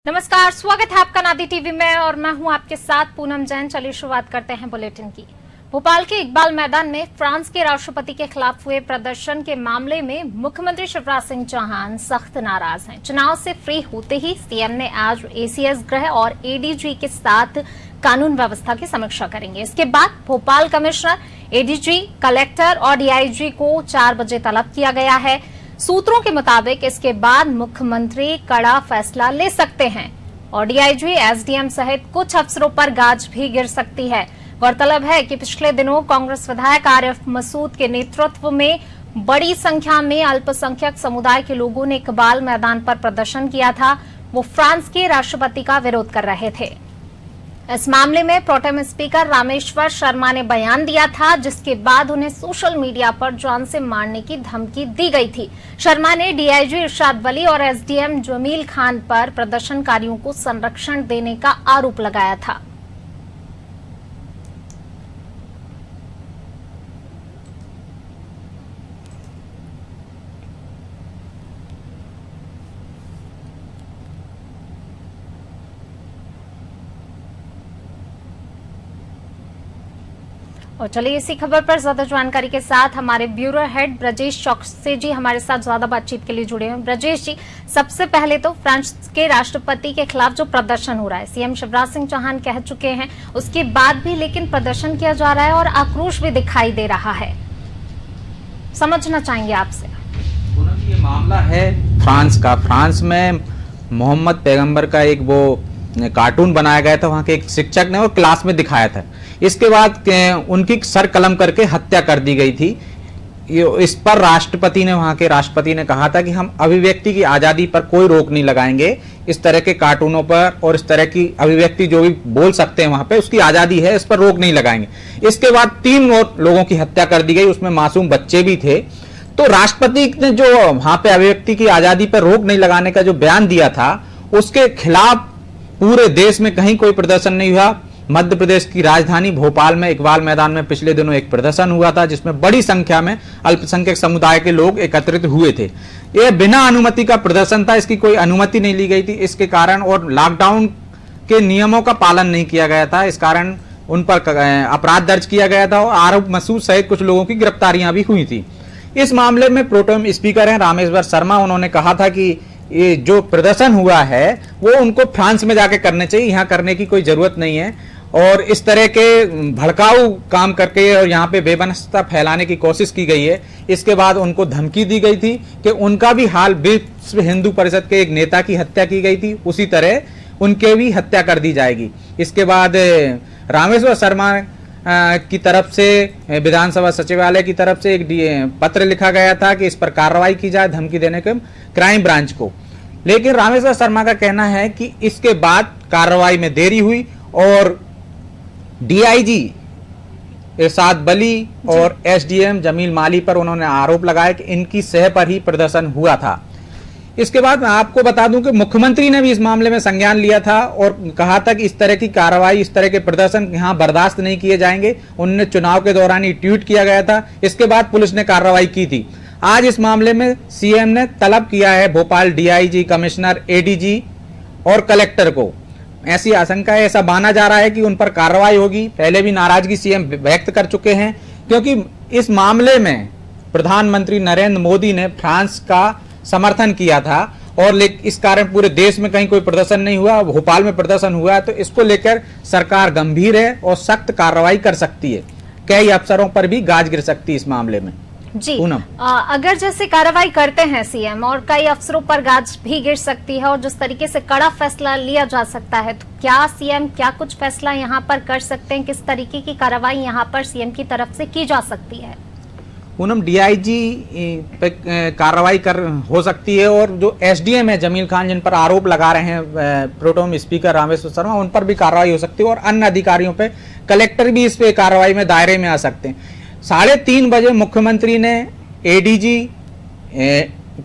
नमस्कार, स्वागत है आपका नादी टीवी में और मैं हूं आपके साथ पूनम जैन। चलिए शुरुआत करते हैं बुलेटिन की। भोपाल के इकबाल मैदान में फ्रांस के राष्ट्रपति के खिलाफ हुए प्रदर्शन के मामले में मुख्यमंत्री शिवराज सिंह चौहान सख्त नाराज हैं। चुनाव से फ्री होते ही सीएम ने आज एसीएस गृह और एडीजी के साथ कानून व्यवस्था की समीक्षा करेंगे। इसके बाद भोपाल कमिश्नर, एडीजी, कलेक्टर और डीआईजी को 4 बजे तलब किया गया है। सूत्रों के मुताबिक इसके बाद मुख्यमंत्री कड़ा फैसला ले सकते हैं और डीआईजी, एसडीएम सहित कुछ अफसरों पर गाज भी गिर सकती है। गौरतलब है कि पिछले दिनों कांग्रेस विधायक आरिफ मसूद के नेतृत्व में बड़ी संख्या में अल्पसंख्यक समुदाय के लोगों ने इकबाल मैदान पर प्रदर्शन किया था। वो फ्रांस के राष्ट्रपति का विरोध कर रहे थे। इस मामले में प्रोटेम स्पीकर रामेश्वर शर्मा ने बयान दिया था, जिसके बाद उन्हें सोशल मीडिया पर जान से मारने की धमकी दी गई थी। शर्मा ने डीआईजी इरशाद वली और एसडीएम जमील खान पर प्रदर्शनकारियों को संरक्षण देने का आरोप लगाया था। और चलिए इसी खबर पर ज्यादा जानकारी के साथ हमारे ब्यूरो हेड ब्रजेश चौकसी जी हमारे साथ ज्यादा बातचीत के लिए जुड़े हैं। ब्रजेश जी, सबसे पहले तो फ्रांस के राष्ट्रपति के खिलाफ जो प्रदर्शन हो रहा है, सीएम शिवराज सिंह चौहान कह चुके हैं, उसके बाद भी लेकिन प्रदर्शन किया जा रहा है और आक्रोश भी दिखाई दे रहा है। समझना चाहेंगे आपसे। ये मामला है फ्रांस का। फ्रांस में मोहम्मद पैगंबर का एक वो कार्टून बनाया गया था, वहां के एक शिक्षक ने वो क्लास में दिखाया था। इसके बाद उनकी सर कलम करके हत्या कर दी गई थी। इस पर वहां के राष्ट्रपति ने कहा था कि हम अभिव्यक्ति की आजादी पर कोई रोक नहीं लगाएंगे, इस तरह के कार्टूनों पर और इस तरह की अभिव्यक्ति जो भी बोल सकते हैं वहां पे उसकी आजादी है, इस पर रोक नहीं लगाएंगे। इसके बाद 3 और लोगों की हत्या कर दी गई, उसमें मासूम बच्चे भी थे। तो राष्ट्रपति ने जो वहां पे अभिव्यक्ति की आजादी पर रोक नहीं लगाने का जो बयान दिया था, उसके खिलाफ पूरे देश में कहीं कोई प्रदर्शन नहीं हुआ। मध्य प्रदेश की राजधानी भोपाल में इकबाल मैदान में पिछले दिनों एक प्रदर्शन हुआ था, जिसमें बड़ी संख्या में अल्पसंख्यक समुदाय के लोग एकत्रित हुए थे। यह बिना अनुमति का प्रदर्शन था, इसकी कोई अनुमति नहीं ली गई थी। इसके कारण और लॉकडाउन के नियमों का पालन नहीं किया गया था, इस कारण उन पर अपराध दर्ज किया गया था और आरिफ मसूद सहित कुछ लोगों की गिरफ्तारियां भी हुई थी। इस मामले में प्रोटेम स्पीकर हैं रामेश्वर शर्मा, उन्होंने कहा था कि ये जो प्रदर्शन हुआ है वो उनको फ्रांस में जाके करने चाहिए, यहाँ करने की कोई जरूरत नहीं है। और इस तरह के भड़काऊ काम करके और यहाँ पे बेबनस्ता फैलाने की कोशिश की गई है। इसके बाद उनको धमकी दी गई थी कि उनका भी हाल विश्व हिंदू परिषद के एक नेता की हत्या की गई थी, उसी तरह उनके भी हत्या कर दी जाएगी। इसके बाद रामेश्वर शर्मा की तरफ से विधानसभा सचिवालय की तरफ से एक पत्र लिखा गया था कि इस पर कार्रवाई की जाए, धमकी देने के क्राइम ब्रांच को। लेकिन रामेश्वर शर्मा का कहना है कि इसके बाद कार्रवाई में देरी हुई और डीआईजी इरशाद वली और एसडीएम जमील माली पर उन्होंने आरोप लगाया कि इनकी सह पर ही प्रदर्शन हुआ था। इसके बाद मैं आपको बता दूं कि मुख्यमंत्री ने भी इस मामले में संज्ञान लिया था और कहा था कि इस तरह की कार्रवाई, इस तरह के प्रदर्शन यहाँ बर्दाश्त नहीं किए जाएंगे। उन्होंने चुनाव के दौरान ही ट्वीट किया गया था। इसके बाद पुलिस ने कार्रवाई की थी। आज इस मामले में सीएम ने तलब किया है भोपाल डीआईजी, कमिश्नर, एडीजी और कलेक्टर को। ऐसी आशंका है, ऐसा माना जा रहा है कि उन पर कार्रवाई होगी। पहले भी नाराजगी सीएम व्यक्त कर चुके हैं, क्योंकि इस मामले में प्रधानमंत्री नरेंद्र मोदी ने फ्रांस का समर्थन किया था और इस कारण पूरे देश में कहीं कोई प्रदर्शन नहीं हुआ, भोपाल में प्रदर्शन हुआ है। तो इसको लेकर सरकार गंभीर है और सख्त कार्रवाई कर सकती है। कई अफसरों पर भी गाज गिर सकती है इस मामले में। जी, अगर जैसे कार्रवाई करते हैं सीएम और कई अफसरों पर गाज भी गिर सकती है और जिस तरीके से कड़ा फैसला लिया जा सकता है, तो क्या सीएम क्या कुछ फैसला यहाँ पर कर सकते हैं? किस तरीके की कार्रवाई यहाँ पर सीएम की तरफ से की जा सकती है? पूनम, डीआईजी पे कार्रवाई हो सकती है और जो एसडीएम है जमील खान, जिन पर आरोप लगा रहे हैं प्रोटेम स्पीकर रामेश्वर शर्मा, उन पर भी कार्रवाई हो सकती है और अन्य अधिकारियों पे कलेक्टर भी इस पे कार्रवाई में दायरे में आ सकते हैं। 3:30 बजे मुख्यमंत्री ने एडीजी,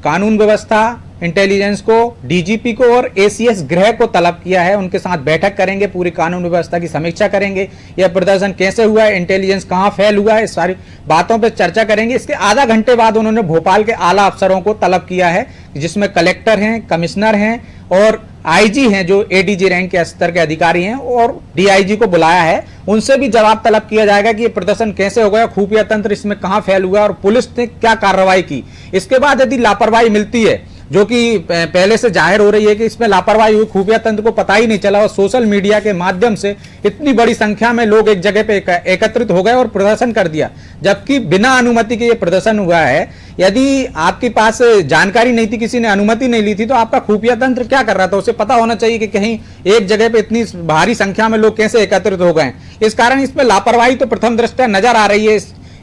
कानून व्यवस्था, इंटेलिजेंस को, डीजीपी को और एसीएस गृह को तलब किया है। उनके साथ बैठक करेंगे, पूरी कानून व्यवस्था की समीक्षा करेंगे, यह प्रदर्शन कैसे हुआ है, इंटेलिजेंस कहां फैल हुआ है, इस सारी बातों पर चर्चा करेंगे। इसके आधा घंटे बाद उन्होंने भोपाल के आला अफसरों को तलब किया है, जिसमें कलेक्टर हैं, कमिश्नर हैं और आईजी हैं, जो एडीजी रैंक के स्तर के अधिकारी हैं, और डीआईजी को बुलाया है। उनसे भी जवाब तलब किया जाएगा कि ये प्रदर्शन कैसे हो गया, खुफिया तंत्र इसमें कहां फैल हुआ और पुलिस ने क्या कार्रवाई की। इसके बाद यदि लापरवाही मिलती है, जो कि पहले से जाहिर हो रही है कि इसमें लापरवाही हुई, खुफिया तंत्र को पता ही नहीं चला और सोशल मीडिया के माध्यम से इतनी बड़ी संख्या में लोग एक जगह पे एकत्रित हो गए और प्रदर्शन कर दिया, जबकि बिना अनुमति के ये प्रदर्शन हुआ है। यदि आपके पास जानकारी नहीं थी, किसी ने अनुमति नहीं ली थी, तो आपका खुफिया तंत्र क्या कर रहा था, उसे पता होना चाहिए कि कहीं एक जगह पे इतनी भारी संख्या में लोग कैसे एकत्रित हो गए। इस कारण इसमें लापरवाही तो प्रथम दृष्टया नजर आ रही है।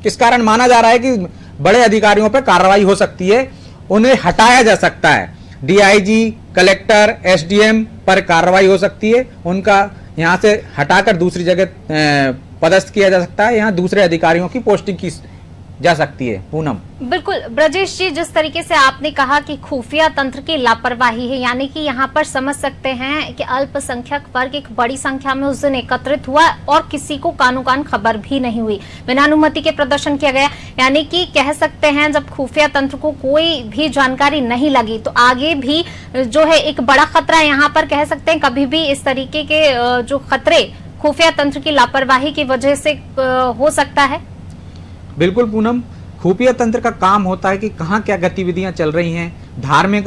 इस कारण माना जा रहा है कि बड़े अधिकारियों पर कार्रवाई हो सकती है, उन्हें हटाया जा सकता है। डीआईजी, कलेक्टर, एसडीएम पर कार्रवाई हो सकती है, उनका यहां से हटाकर दूसरी जगह पदस्थ किया जा सकता है, यहां दूसरे अधिकारियों की पोस्टिंग की जा सकती है। पूनम, बिल्कुल ब्रजेश जी, जिस तरीके से आपने कहा कि खुफिया तंत्र की लापरवाही है, यानी कि यहाँ पर समझ सकते हैं कि अल्पसंख्यक वर्ग एक बड़ी संख्या में उस दिन एकत्रित हुआ और किसी को कानो कान खबर भी नहीं हुई, बिना अनुमति के प्रदर्शन किया गया। यानी कि कह सकते हैं जब खुफिया तंत्र को कोई भी जानकारी नहीं लगी तो आगे भी जो है एक बड़ा खतरा यहाँ पर कह सकते हैं, कभी भी इस तरीके के जो खतरे खुफिया तंत्र की लापरवाही की वजह से हो सकता है। बिल्कुल पूनम, खुफिया तंत्र का काम होता है कि कहाँ क्या गतिविधियां चल रही हैं, धार्मिक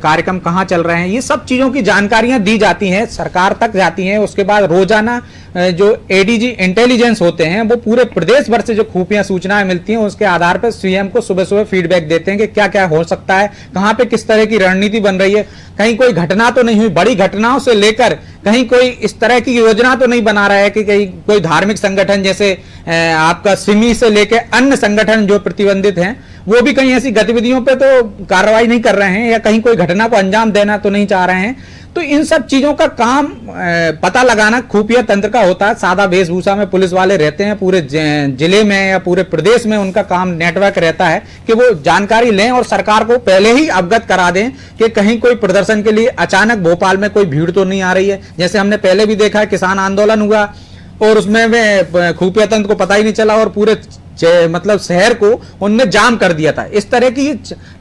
कार्यक्रम कहाँ चल रहे हैं, ये सब चीजों की जानकारियां दी जाती हैं, सरकार तक जाती हैं। उसके बाद रोजाना जो एडीजी इंटेलिजेंस होते हैं वो पूरे प्रदेश भर से जो खुफिया सूचनाएं मिलती हैं उसके आधार पर सीएम को सुबह सुबह फीडबैक देते हैं कि क्या क्या हो सकता है, कहाँ पे किस तरह की रणनीति बन रही है, कहीं कोई घटना तो नहीं हुई। बड़ी घटनाओं से लेकर कहीं कोई इस तरह की योजना तो नहीं बना रहा है कि कहीं कोई धार्मिक संगठन जैसे आपका सिमी से लेकर अन्य संगठन जो प्रतिबंधित हैं वो भी कहीं ऐसी गतिविधियों पे तो कार्रवाई नहीं कर रहे हैं, या कहीं कोई घटना को अंजाम देना तो नहीं चाह रहे हैं। तो इन सब चीजों का काम पता लगाना खुफिया तंत्र का होता है। सादा वेशभूषा में पुलिस वाले रहते हैं, पूरे जिले में या पूरे प्रदेश में उनका काम नेटवर्क रहता है कि वो जानकारी लें और सरकार को पहले ही अवगत करा दें कि कहीं कोई प्रदर्शन के लिए अचानक भोपाल में कोई भीड़ तो नहीं आ रही है। जैसे हमने पहले भी देखा, किसान आंदोलन हुआ और उसमें खुफिया तंत्र को पता ही नहीं चला और पूरे मतलब शहर को उनने जाम कर दिया था। इस तरह की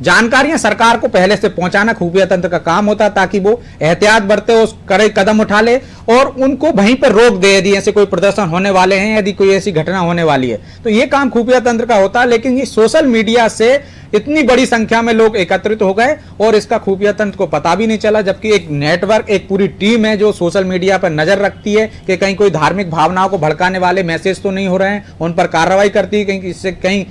जानकारियां सरकार को पहले से पहुंचाना खुफिया तंत्र का काम होता है, ताकि वो एहतियात बरते, उस कड़े कदम उठा ले और उनको वहीं पर रोक दे यदि ऐसे कोई प्रदर्शन होने वाले हैं, यदि कोई ऐसी घटना होने वाली है। तो ये काम खुफिया तंत्र का होता है। लेकिन ये सोशल मीडिया से इतनी बड़ी संख्या में लोग एकत्रित हो गए और इसका खुफिया तंत्र को पता भी नहीं चला, जबकि एक नेटवर्क, एक पूरी टीम है जो सोशल मीडिया पर नजर रखती है कि कहीं कोई धार्मिक भावनाओं को भड़काने वाले मैसेज तो नहीं हो रहे हैं, उन पर कार्रवाई करती है, कहीं इससे कहीं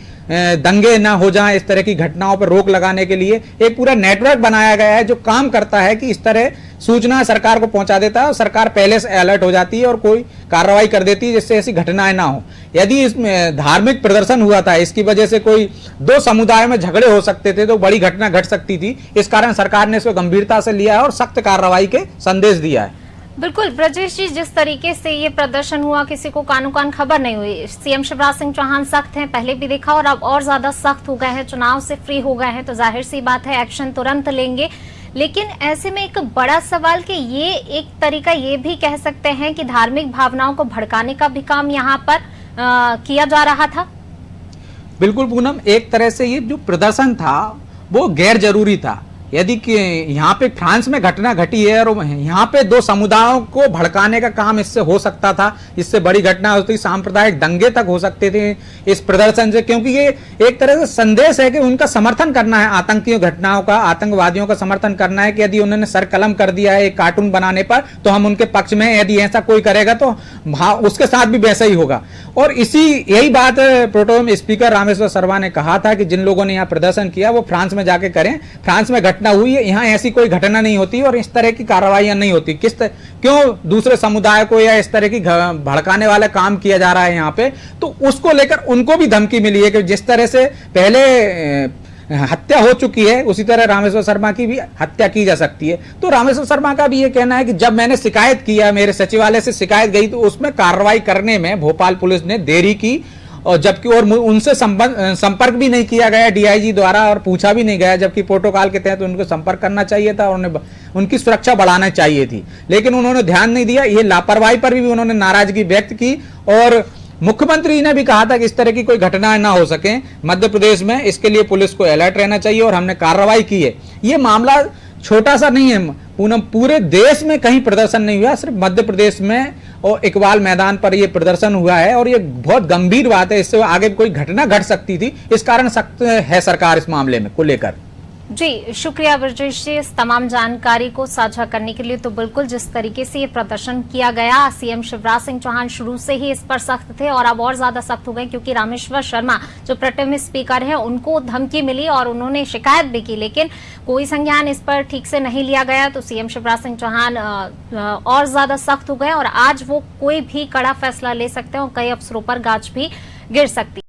दंगे ना हो जाएं। इस तरह की घटनाओं पर रोक लगाने के लिए एक पूरा नेटवर्क बनाया गया है जो काम करता है कि इस तरह सूचना सरकार को पहुंचा देता है और सरकार पहले से अलर्ट हो जाती है और कोई कार्रवाई कर देती है जिससे ऐसी घटनाएं ना हो। यदि इसमें धार्मिक प्रदर्शन हुआ था, इसकी वजह से कोई दो समुदाय में झगड़े हो सकते थे तो बड़ी घटना घट सकती थी। इस कारण सरकार ने इसको गंभीरता से लिया है और सख्त कार्रवाई के संदेश दिया है। बिल्कुल ब्रजेश जी, जिस तरीके से ये प्रदर्शन हुआ किसी को कानो कान खबर नहीं हुई। सीएम शिवराज सिंह चौहान सख्त हैं, पहले भी देखा और अब और ज्यादा सख्त हो गए हैं, चुनाव से फ्री हो गए हैं, तो जाहिर सी बात है एक्शन तुरंत लेंगे। लेकिन ऐसे में एक बड़ा सवाल कि ये एक तरीका ये भी कह सकते हैं कि धार्मिक भावनाओं को भड़काने का भी काम यहाँ पर किया जा रहा था। बिल्कुल पूनम, एक तरह से ये जो प्रदर्शन था वो गैर जरूरी था। यदि कि यहाँ पे फ्रांस में घटना घटी है और यहाँ पे दो समुदायों को भड़काने का काम इससे हो सकता था, इससे बड़ी घटना होती, सांप्रदायिक दंगे तक हो सकते थे इस प्रदर्शन से, क्योंकि ये एक तरह से संदेश है कि उनका समर्थन करना है, आतंकी घटनाओं का, आतंकवादियों का समर्थन करना है कि यदि उन्होंने सर कलम कर दिया है एक कार्टून बनाने पर तो हम उनके पक्ष में, यदि ऐसा कोई करेगा तो उसके साथ भी वैसा ही होगा। और यही बात प्रोटेम स्पीकर रामेश्वर शर्मा ने कहा था कि जिन लोगों ने यहाँ प्रदर्शन किया वो फ्रांस में जाके करें, फ्रांस में घटना हुई है, यहाँ ऐसी कोई घटना नहीं होती और इस तरह की कार्रवाइयां नहीं होती। क्यों दूसरे समुदाय को या इस तरह की भड़काने वाला काम किया जा रहा है यहाँ पे, तो उसको लेकर उनको भी धमकी मिली है कि जिस तरह से पहले हत्या हो चुकी है उसी तरह रामेश्वर शर्मा की भी हत्या की जा सकती है। तो रामेश्वर शर्मा का भी ये कहना है कि जब मैंने शिकायत किया, मेरे सचिवालय से शिकायत गई, तो उसमें कार्रवाई करने में भोपाल पुलिस ने देरी की और जबकि और उनसे संपर्क भी नहीं किया गया डीआईजी द्वारा और पूछा भी नहीं गया, जबकि प्रोटोकॉल के तहत उनको संपर्क करना चाहिए था और उन्हें उनकी सुरक्षा बढ़ाना चाहिए थी, लेकिन उन्होंने ध्यान नहीं दिया। ये लापरवाही पर भी उन्होंने नाराजगी व्यक्त की और मुख्यमंत्री ने भी कहा था कि इस तरह की कोई घटनाएं ना हो सके मध्य प्रदेश में, इसके लिए पुलिस को अलर्ट रहना चाहिए और हमने कार्रवाई की है। ये मामला छोटा सा नहीं है पूनम, पूरे देश में कहीं प्रदर्शन नहीं हुआ, सिर्फ मध्य प्रदेश में और इकबाल मैदान पर यह प्रदर्शन हुआ है और ये बहुत गंभीर बात है। इससे आगे कोई घटना घट सकती थी, इस कारण सख्त है सरकार इस मामले में को लेकर। जी शुक्रिया ब्रजेश जी, इस तमाम जानकारी को साझा करने के लिए। तो बिल्कुल जिस तरीके से ये प्रदर्शन किया गया, सीएम शिवराज सिंह चौहान शुरू से ही इस पर सख्त थे और अब और ज्यादा सख्त हो गए, क्योंकि रामेश्वर शर्मा जो प्रोटेम स्पीकर है उनको धमकी मिली और उन्होंने शिकायत भी की, लेकिन कोई संज्ञान इस पर ठीक से नहीं लिया गया। तो सीएम शिवराज सिंह चौहान और ज्यादा सख्त हो गए और आज वो कोई भी कड़ा फैसला ले सकते हैं और कई अफसरों पर गाज भी गिर सकती है।